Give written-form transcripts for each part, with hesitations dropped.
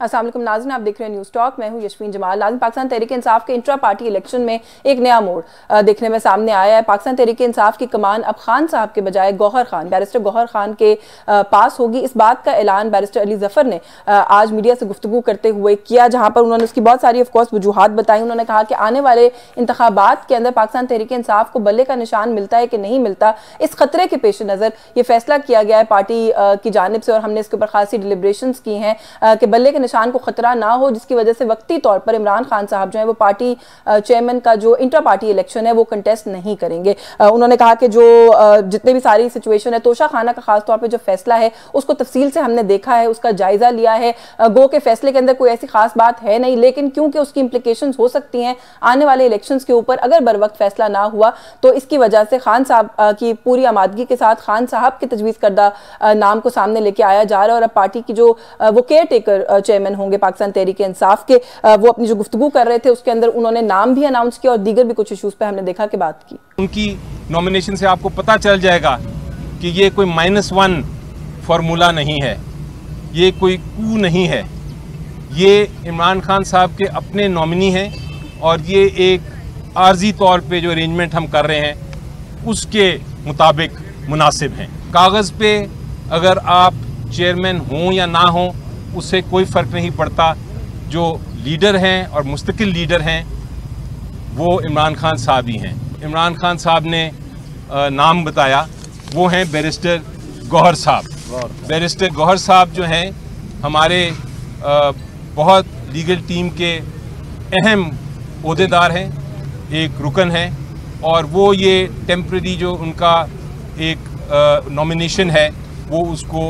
अस्सलाम वालेकुम नाज़रीन, आप देख रहे हैं न्यूज़ टॉक। मैं हूं यशवीन जमाल। नाज़रीन, पाकिस्तान तहरीक इंसाफ के इंट्रा पार्टी इलेक्शन में एक नया मोड़ देखने में सामने आया है। पाकिस्तान तहरीक इंसाफ की कमान अब खान साहब के बजाय गौहर खान, बैरिस्टर गौहर खान के पास होगी। इस बात का ऐलान बैरिस्टर अली जफर ने आज मीडिया से गुफ्तगू करते हुए किया, जहाँ पर उन्होंने उसकी बहुत सारी ऑफकोर्स वजूहात बताई। उन्होंने कहा कि आने वाले इंतखाबात के अंदर पाकिस्तान तहरीक इंसाफ को बल्ले का निशान मिलता है कि नहीं मिलता, इस खतरे के पेश नज़र ये फैसला किया गया है पार्टी की जानिब से, और हमने इसके ऊपर खासी डिलिब्रेशंस की हैं कि बल्ले के निशान को खतरा ना हो, जिसकी वजह से वक्ती तौर पर इमरान खान साहब जो है वो पार्टी चेयरमैन का जो इंट्रा पार्टी इलेक्शन है वो कंटेस्ट नहीं करेंगे। उन्होंने कहा कि जो जितने भी सारी सिचुएशन है, तोशा खाना का खास तौर पर जो फैसला है उसको तफसील से हमने देखा है, उसका जायजा लिया है। गो के फैसले के अंदर कोई ऐसी खास बात है नहीं, लेकिन क्योंकि उसकी इंप्लीकेशंस हो सकती हैं आने वाले इलेक्शंस के ऊपर, अगर बर वक्त फैसला ना हुआ तो इसकी वजह से खान साहब की पूरी आमादगी के साथ खान साहब की तजवीज़ करदा नाम को सामने लेके आया जा रहा है। और अब पार्टी की जो वो केयर टेकर चेयरमैन होंगे पाकिस्तान तहरीक इंसाफ के, वो अपनी जो गुफ्तगू कर रहे थे उसके अंदर उन्होंने नाम भी अनाउंस किया और दीगर भी कुछ इशूज़ पे हमने देखा कि बात की। उनकी नॉमिनेशन से आपको पता चल जाएगा कि ये कोई -1 फार्मूला नहीं है, ये कोई कू नहीं है, ये इमरान खान साहब के अपने नॉमिनी हैं और ये एक आर्जी तौर पे जो अरेंजमेंट हम कर रहे हैं उसके मुताबिक मुनासिब हैं। कागज़ पे अगर आप चेयरमैन हों या ना हों उससे कोई फ़र्क नहीं पड़ता। जो लीडर हैं और मुस्तकिल लीडर हैं वो इमरान खान साहब ही हैं। इमरान खान साहब ने नाम बताया, वो हैं बैरिस्टर गौहर साहब। बैरिस्टर गौहर साहब जो हैं हमारे बहुत लीगल टीम के अहम ओहदेदार हैं, एक रुकन है, और वो ये टेम्परेरी जो उनका एक नॉमिनेशन है वो उसको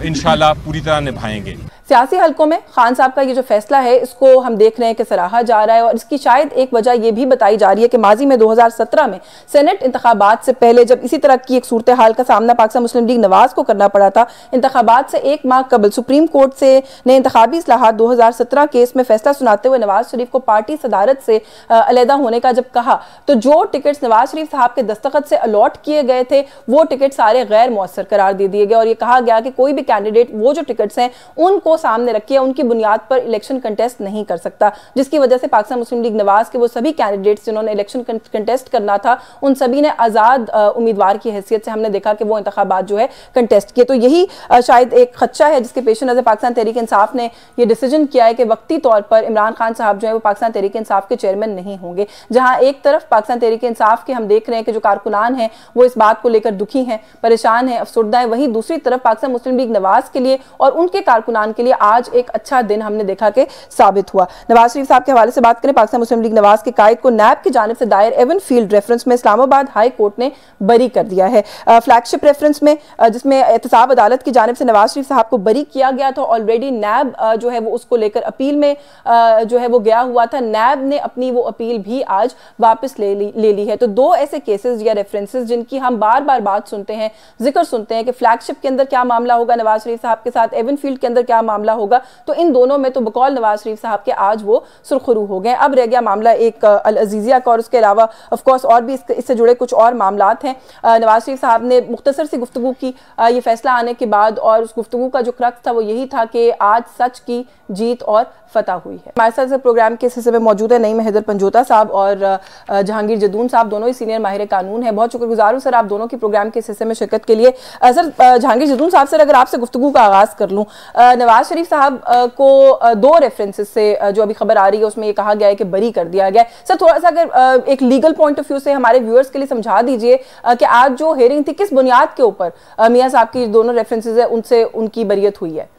इंशाल्लाह पूरी तरह निभाएंगे। सियासी हलकों में खान साहब का ये जो फैसला है इसको हम देख रहे हैं कि सराहा जा रहा है, और इसकी शायद एक वजह ये भी बताई जा रही है कि माजी में 2017 में सेनेट इंतखाबात से पहले जब इसी तरह की एक सूरत हाल का सामना पाकिस्तान मुस्लिम लीग नवाज को करना पड़ा था, इंतखाबात से एक माह कबल सुप्रीम कोर्ट से ने इंतखाबी इस्लाहात 2017 केस में फैसला सुनाते हुए नवाज शरीफ को पार्टी सदारत से अलहदा होने का जब कहा, तो जो टिकट्स नवाज शरीफ साहब के दस्तखत से अलॉट किए गए थे वो टिकट सारे गैर मौसर करार दे दिए गए, और ये कहा गया कि कोई भी कैंडिडेट वो जो टिकट्स हैं उनको सामने रखिए, उनकी बुनियाद पर इलेक्शन कंटेस्ट नहीं कर सकता, जिसकी वजह से पाकिस्तान मुस्लिम लीग नवाज के वो सभी कैंडिडेट्स जिन्होंने इलेक्शन कंटेस्ट करना था उन सभी ने आज़ाद उम्मीदवार की हैसियत से हमने देखा कि वो इंतखाबात जो है कंटेस्ट किए। तो यही शायद एक खदशा है जिसके पेश नज़र पाकिस्तान तहरीक इंसाफ ने ये डिसीजन किया है कि वक्ती तौर पर इमरान खान साहब जो है वो पाकिस्तान तहरीक इंसाफ के चेयरमैन नहीं होंगे। जहाँ एक तरफ पाकिस्तान तहरीक इंसाफ के हम देख रहे हैं कि जो कारकुनान हैं वो इस बात को लेकर दुखी हैं, परेशान हैं, अफसुर्दा हैं, वहीं दूसरी तरफ पाकिस्तान मुस्लिम लीग नवाज के लिए और उनके कारकुनान के लिए आज एक अच्छा दिन हमने देखा कि साबित हुआ। नवाज शरीफ साहब के हवाले से बात करें, पाकिस्तान मुस्लिम लीग नवाज के कायद को नैब की जानिब से दायर एवन फील्ड रेफरेंस में इस्लामाबाद हाई कोर्ट ने बरी कर दिया है। फ्लैगशिप रेफरेंस में जिसमें एहतसाब अदालत की जानिब से नवाज शरीफ साहब को बरी किया गया था, ऑलरेडी नैब जो है वो उसको लेकर अपील में जो है वो गया हुआ था। नैब ने अपनी वो अपील भी आज वापस ले ली है। तो दो ऐसे केसेस या रेफरेंसेस जिनकी हम बार बार बात सुनते हैं, जिक्र सुनते हैं कि फ्लैगशिप के अंदर क्या मामला होगा नवाज शरीफ साहब के साथ, एवन फील्ड के अंदर क्या मामला होगा, तो इन दोनों में तो बकौल नवाज शरीफ साहब के आज वो सुरखरू हो गए। अब रह गया मामला एक अल अजीजिया का, और उसके अलावा ऑफ कोर्स और भी इससे जुड़े कुछ और मामलात हैं। नवाज शरीफ साहब ने मुख्तसर सी गुफ्तगू की ये फैसला आने के बाद, और उस गुफ्तगू का जो क्रक्स था वो यही था कि आज सच की जीत और फतह हुई है। हमारे साथ प्रोग्राम के इस हिस्से में मौजूद है नईम हैदर पंजोता साहब और जहांगीर जदून साहब, दोनों ही सीनियर माहिर कानून है। बहुत शुक्रगुजार हूँ सर आप दोनों की प्रोग्राम के इस हिस्से में शिरकत के लिए। सर जहांगीर जदून साहब, सर अगर आपसे गुफ्तगू का आगाज़ कर लूँ, नवाज शरीफ साहब को दो रेफरेंसेस से जो अभी खबर आ रही है उसमें ये कहा गया है कि बरी कर दिया गया है। सर थोड़ा सा अगर एक लीगल पॉइंट ऑफ व्यू से हमारे व्यूअर्स के लिए समझा दीजिए कि आज जो हेयरिंग थी किस बुनियाद के ऊपर मियां साहब की दोनों रेफरेंसेस है उनसे उनकी बरियत हुई है।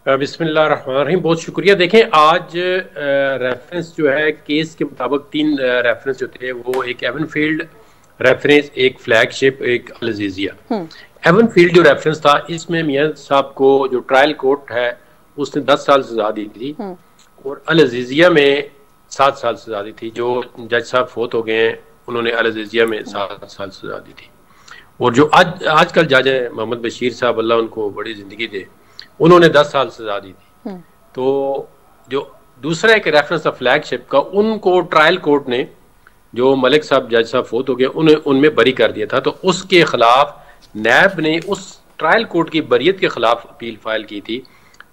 बिस्मिल्लाहिर्रहमानिर्रहीम, बहुत शुक्रिया। देखें आज रेफरेंस जो है केस के मुताबिक 3 रेफरेंस जो थे वो एक एवन फील्ड रेफरेंस, एक फ्लैगशिप, एक अल अजीजिया। एवन फील्ड जो रेफरेंस था इसमें मियां साहब को जो ट्रायल कोर्ट है उसने 10 साल सजा दी थी, और अल अजीजिया में 7 साल सजा दी थी। जो जज साहब फोत हो गए हैं उन्होंने अल अजीजिया में 7 साल सजा दी थी, और जो आजकल जज है मोहम्मद बशीर साहब, अल्लाह उनको बड़ी जिंदगी दे, उन्होंने 10 साल सजा दी थी। तो जो दूसरा एक रेफरेंस था फ्लैगशिप का, उनको ट्रायल कोर्ट ने, जो मलिक साहब जज साहब फोत हो गए, उनमें बरी कर दिया था। तो उसके खिलाफ नैब ने उस ट्रायल कोर्ट की बरियत के खिलाफ अपील फाइल की थी।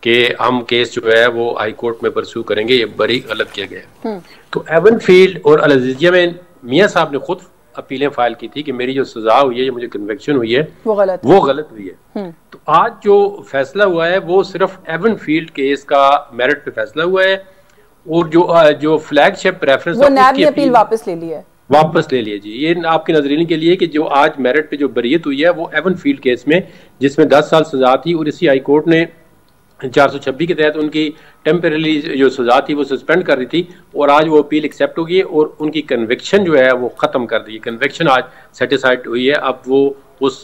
कि हम केस जो है वो हाई कोर्ट में परस्यू करेंगे, ये बड़ी गलत किया गया। तो एवनफील्ड और अल अज़ीज़िया में मियाँ साहब ने खुद अपीलें फाइल की थी कि मेरी जो सजा हुई है, जो मुझे कन्विक्शन हुई है वो गलत हुई है। तो आज जो फैसला हुआ है वो सिर्फ एवनफील्ड केस का मेरिट पे फैसला हुआ है, और जो फ्लैगशिप रेफरेंस वो नैब ने अपील वापस ले ली है। वापस ले लिया जी। ये आपकी नजरीन के लिए कि जो आज मेरिट पे जो बरीयत हुई है वो एवनफील्ड केस में, जिसमें 10 साल सजा थी और इसी हाई कोर्ट ने 426 के तहत उनकी टेम्परेरी जो सजा थी वो सस्पेंड कर दी थी, और आज वो अपील एक्सेप्ट होगी और उनकी कन्विक्शन जो है वो खत्म कर दी। कन्विक्शन आज सेटिस्फाइड हुई है। अब वो उस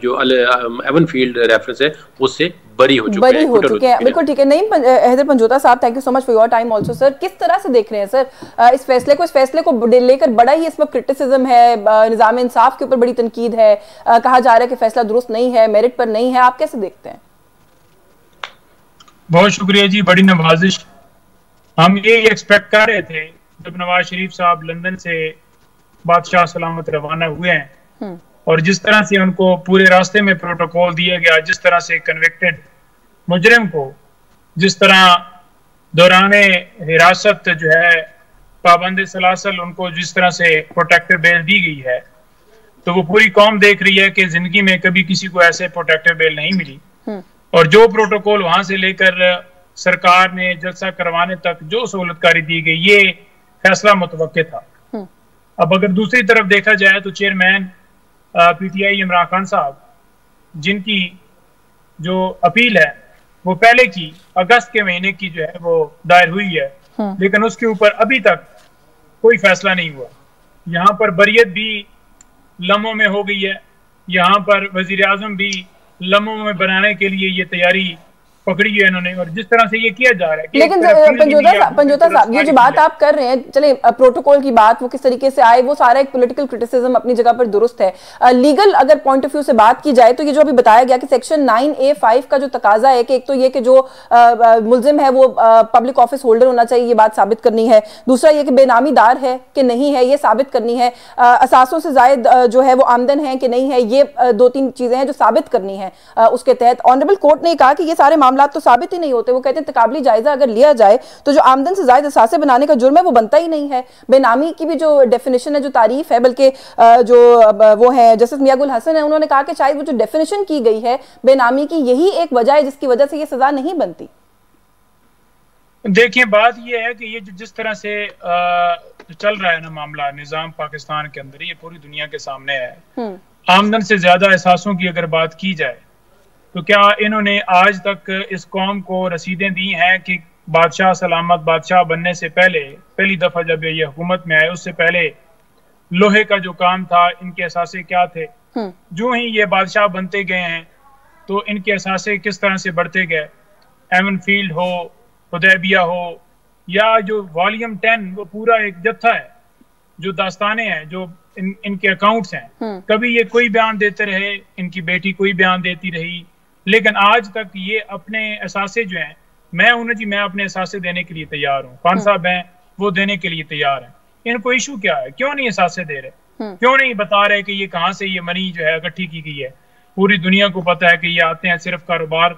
जो एवनफील्ड रेफरेंस है उससे बरी हो चुके हैं। बिल्कुल ठीक है। नहीं हैदर पंजोता साहब, thank you so much for your time also sir. किस तरह से देख रहे हैं सर इस फैसले को लेकर? बड़ा ही इस वक्त क्रिटिसिज्म है, निज़ाम इंसाफ के ऊपर बड़ी तनकीद है, कहा जा रहा है कि फैसला दुरुस्त नहीं है, मेरिट पर नहीं है। आप कैसे देखते हैं? बहुत शुक्रिया जी, बड़ी नवाजिश। हम ये एक्सपेक्ट कर रहे थे जब नवाज शरीफ साहब लंदन से बादशाह सलामत रवाना हुए हैं, और जिस तरह से उनको पूरे रास्ते में प्रोटोकॉल दिया गया, जिस तरह से कन्विक्टेड मुजरिम को जिस तरह दौराने हिरासत जो है पाबंद सलासल उनको जिस तरह से प्रोटेक्टिव बेल दी गई है, तो वो पूरी कौम देख रही है कि जिंदगी में कभी किसी को ऐसे प्रोटेक्टिव बेल नहीं मिली। और जो प्रोटोकॉल वहां से लेकर सरकार ने जलसा करवाने तक जो सहूलतकारी दी गई, ये फैसला मुतवक्के था। अब अगर दूसरी तरफ देखा जाए तो चेयरमैन पीटीआई इमरान खान साहब, जिनकी जो अपील है वो पहले की अगस्त के महीने की जो है वो दायर हुई है, लेकिन उसके ऊपर अभी तक कोई फैसला नहीं हुआ। यहाँ पर बरियत भी लम्हों में हो गई है, यहाँ पर वजीर आजम भी लम्हों में बनाने के लिए ये तैयारी पकड़ी है इन्होंने, और जिस तरह से ये किया जा रहा है। लेकिन पंजोता साहब, ये जो बात आप कर रहे हैं, चले प्रोटोकॉल की बात वो किस तरीके से आए, वो सारा एक पॉलिटिकल क्रिटिसिज्म अपनी जगह पर दुरुस्त है। लीगल अगर पॉइंट ऑफ व्यू से बात की जाए तो ये जो अभी बताया गया कि सेक्शन 9A5 का जो तकाजा है कि एक तो ये कि जो मुल्जिम है वो पब्लिक ऑफिस होल्डर होना चाहिए, ये बात साबित करनी है। दूसरा ये कि बेनामीदार है कि नहीं है, ये साबित करनी है। असासों से जायद जो है वो आमदन है कि नहीं है, ये 2-3 चीजें हैं जो साबित करनी है। उसके तहत ऑनरेबल कोर्ट ने कहा कि ये सारे मामला तो साबित ही नहीं होते। वो कहते हैं तकाबली जायजा अगर लिया जाए तो जो आमदन से जायद असासे बनाने का जुर्म है वो बनता ही नहीं है। बेनामी की भी जो डेफिनेशन है, जो तारीफ है, बल्कि जो वो है जस्टिस मियां गुल हसन है, उन्होंने कहा कि शायद वो जो डेफिनेशन की गई है बेनामी की, यही एक वजह है जिसकी वजह से ये सजा नहीं बनती। देखिए, बात ये है कि ये जिस तरह से चल रहा है ना मामला निजाम पाकिस्तान के अंदर, ये पूरी दुनिया के सामने है। आमदन से ज्यादा एहसासों की अगर बात की जाए तो क्या इन्होंने आज तक इस कौम को रसीदें दी हैं कि बादशाह सलामत बादशाह बनने से पहले, पहली दफा जब ये हुकूमत में आए उससे पहले लोहे का जो काम था, इनके एहसासे क्या थे? जो ही ये बादशाह बनते गए हैं तो इनके एहसासे किस तरह से बढ़ते गए। एवनफील्ड हो, हुदैबिया हो, या जो वॉल्यूम 10 वो पूरा एक जत्था है, जो दास्ताने हैं, जो इनके अकाउंट्स हैं। कभी ये कोई बयान देते रहे, इनकी बेटी कोई बयान देती रही, लेकिन आज तक ये अपने एहसासे जो हैं, मैं उन्हें जी मैं अपने एहसासे देने के लिए तैयार हूँ, खान साहब हैं वो देने के लिए तैयार हैं। इनको इशू क्या है? क्यों नहीं एहसासे दे रहे? क्यों नहीं बता रहे कि ये कहाँ से ये मनी जो है इकट्ठी की गई है? पूरी दुनिया को पता है कि ये आते हैं सिर्फ कारोबार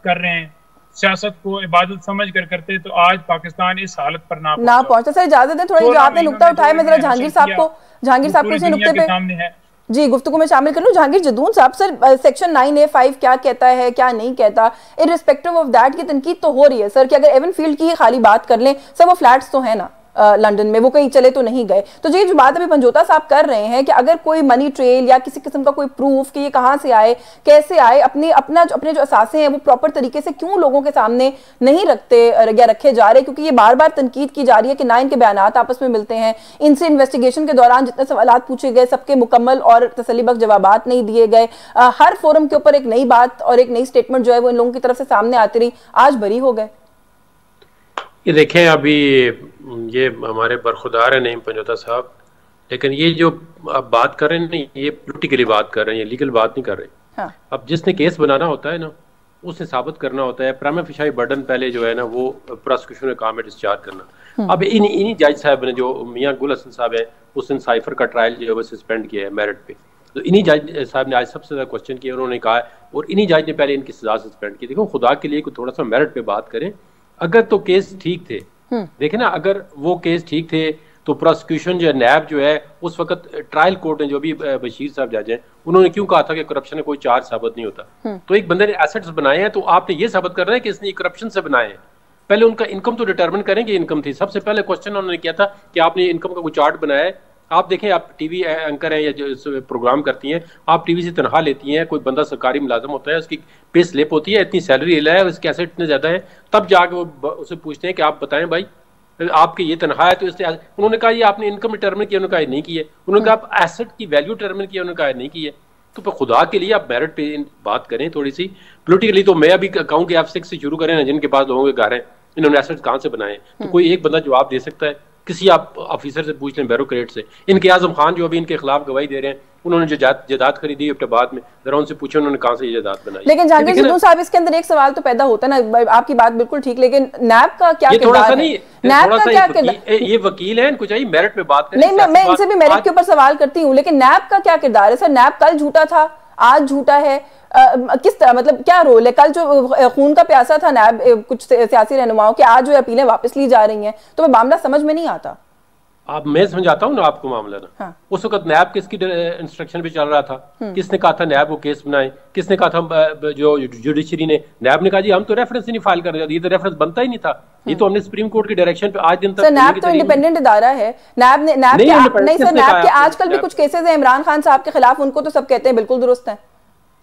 कर रहे हैं, सियासत को इबादत समझ कर करते, तो आज पाकिस्तान इस हालत पर ना पहुंचा। सर इजाजत है, थोड़ी जो आपने नुक्ता उठाया, मैं जरा जहांगीर साहब को इसी नुक्ते पे सामने है जी गुफ्तगू में शामिल कर लूं। जहांगीर जदून साहब, सर सेक्शन 9A5 क्या कहता है, क्या नहीं कहता, इररिस्पेक्टिव ऑफ दैट की तनकीद तो हो रही है सर कि अगर एवनफील्ड की खाली बात कर लें, सर वो फ्लैट्स तो है ना लंदन में, वो कहीं चले तो नहीं गए। तो ये जो बात अभी पंजोता साहब कर रहे हैं कि अगर कोई मनी ट्रेल या किसी किस्म का कोई प्रूफ कि ये कहाँ से आए, कैसे आए, अपने जो असासे हैं वो प्रॉपर तरीके से क्यों लोगों के सामने नहीं रखते या रखे जा रहे, क्योंकि ये बार बार तनकीद की जा रही है कि ना इनके बयानात आपस में मिलते हैं, इनसे इन्वेस्टिगेशन के दौरान जितने सवालात पूछे गए सबके मुकम्मल और तसल्लीबख्श जवाबात नहीं दिए गए, हर फोरम के ऊपर एक नई बात और एक नई स्टेटमेंट जो है वो इन लोगों की तरफ से सामने आती रही, आज बरी हो गए। ये देखें, अभी ये हमारे बरखुदार है नहीं पंजोता साहब, लेकिन ये जो आप बात कर रहे हैं नहीं, ये पॉलिटिकली बात कर रहे हैं, ये लीगल बात नहीं कर रहे। हाँ। अब जिसने केस बनाना होता है ना, उसने साबित करना होता है, प्राइमा फेशी बर्डन पहले जो है ना वो प्रोसिक्यूशन का काम है डिस्चार्ज करना। अब इन्हीं जज साहब ने, जो मियां गुल हसन साहब है, उस दिन साइफर का ट्रायल जो है वो सस्पेंड किया है मेरिट पे। तो इन्हीं जज साहब ने आज सबसे ज्यादा क्वेश्चन किया, उन्होंने कहा और इन्हीं जज ने पहले इनकी सजा सस्पेंड की। देखो खुदा के लिए कोई थोड़ा सा मेरिट पे बात करें। अगर तो केस ठीक थे, देखे ना, अगर वो केस ठीक थे तो प्रोसिक्यूशन जो है, नैब जो है, उस वक्त ट्रायल कोर्ट ने जो भी बशीर साहब जज हैं, उन्होंने क्यों कहा था कि करप्शन में कोई चार्ज साबित नहीं होता। तो एक बंदे ने एसेट्स बनाए हैं तो आपने ये साबित कर रहे हैं कि इसने करप्शन से बनाए हैं। पहले उनका इनकम तो डिटरमिन करेंगे, इनकम थी सबसे पहले क्वेश्चन उन्होंने किया था कि आपने इनकम का कोई चार्ट बनाया है। आप देखें, आप टीवी एंकर हैं या जो प्रोग्राम करती हैं, आप टीवी से तनख्वाह लेती हैं, कोई बंदा सरकारी मुलाजम होता है, उसकी पे स्लिप होती है, इतनी सैलरी ले है, उसके एसेट इतने ज्यादा है, तब जाके वो उसे पूछते हैं कि आप बताएं भाई आपकी ये तनख्वाह है तो इससे उन्होंने कहा ये आपने इनकम डिटरमिन किया, उन्होंने कहा नहीं की है। उन्होंने कहा आप एसेट की वैल्यू डिटरमिन किया, उन्होंने कहा नहीं की है। तो फिर खुदा के लिए आप मेरिट पे बात करें थोड़ी सी। पोलिटिकली तो मैं अभी कहूँ कि F6 से शुरू करें ना, जिनके पास लोगों के घर हैं, इन्होंने एसेट कहाँ से बनाए, तो कोई एक बंदा जवाब दे सकता है। किसी आप ऑफिसर से पूछ लें, ब्यूरोक्रेट से। इनके आजम खान जो अभी इनके खिलाफ गवाही दे रहे हैं, उन्होंने जो जायदाद खरीदी बाद में, जरा उनसे पूछे उन्होंने कहाँ से ये जायदाद बनाई। लेकिन जहांगीर जिद्दू साहब, इसके अंदर एक सवाल तो पैदा होता है ना, आपकी बात बिल्कुल ठीक, लेकिन नैब का क्या किरदार है? नैब का क्या किरदार? ये वकील है, इनको चाहिए मेरिट पे बात करें। नहीं, मैं इनसे भी मेरिट के ऊपर सवाल करती हूँ, लेकिन नैब का क्या किरदार है? सर, नैब कल झूठा था, आज झूठा है, किस तरह, मतलब क्या रोल है? कल जो खून का प्यासा था नैब कुछ सियासी रहनुमाओं के, आज जो अपीलें वापस ली जा रही हैं, तो मामला समझ में नहीं आता। आप मैं समझाता हूँ ना आपको मामला ना। हाँ। उस वक्त नैब किसकी इंस्ट्रक्शन पे चल रहा था? किसने कहा था नैब वो केस बनाए? किसने कहा था? जो जुडिशरी ने, नैब ने कहा जी हम तो रेफरेंस ही नहीं फाइल कर रहे, ये तो रेफरेंस बनता ही नहीं था, ये तो हमने सुप्रीम कोर्ट के डायरेक्शन पे आज दिन तक। नैब तो इंडिपेंडेंट इदारा है। नैब के आजकल भी कुछ केसेस है इमरान खान साहब के खिलाफ, उनको तो सब कहते हैं बिल्कुल दुरुस्त है।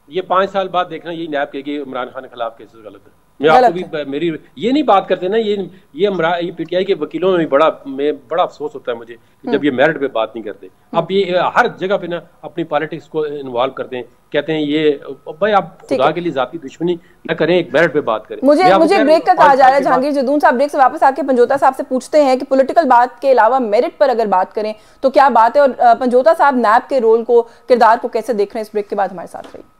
ये 5 साल बाद देखना, यही नैब कहेगी इमरान खान के खिलाफ केसेस गलत है। मैं आपको भी मेरी ये नहीं बात करते ना, ये पीटीआई के वकीलों में भी बड़ा अफसोस होता है मुझे जब ये मेरिट पे बात नहीं करते। अब ये हर जगह पे ना अपनी पॉलिटिक्स को इन्वॉल्व करते हैं, कहते हैं ये भाई आप खुदा के लिए जाती दुश्मनी न करें, एक मेरिट पे बात करें। मुझे ब्रेक का कहा जा रहा है जहांगीर जिद्दू साहब। ब्रेक से वापस आके पंजोता साहब से पूछते हैं कि पॉलिटिकल बात के अलावा मेरिट पर अगर बात करें तो क्या बात है, और पंजोता साहब नैब के रोल को, किरदार को कैसे देख रहे हैं? इस ब्रेक के बाद हमारे साथ रहिए।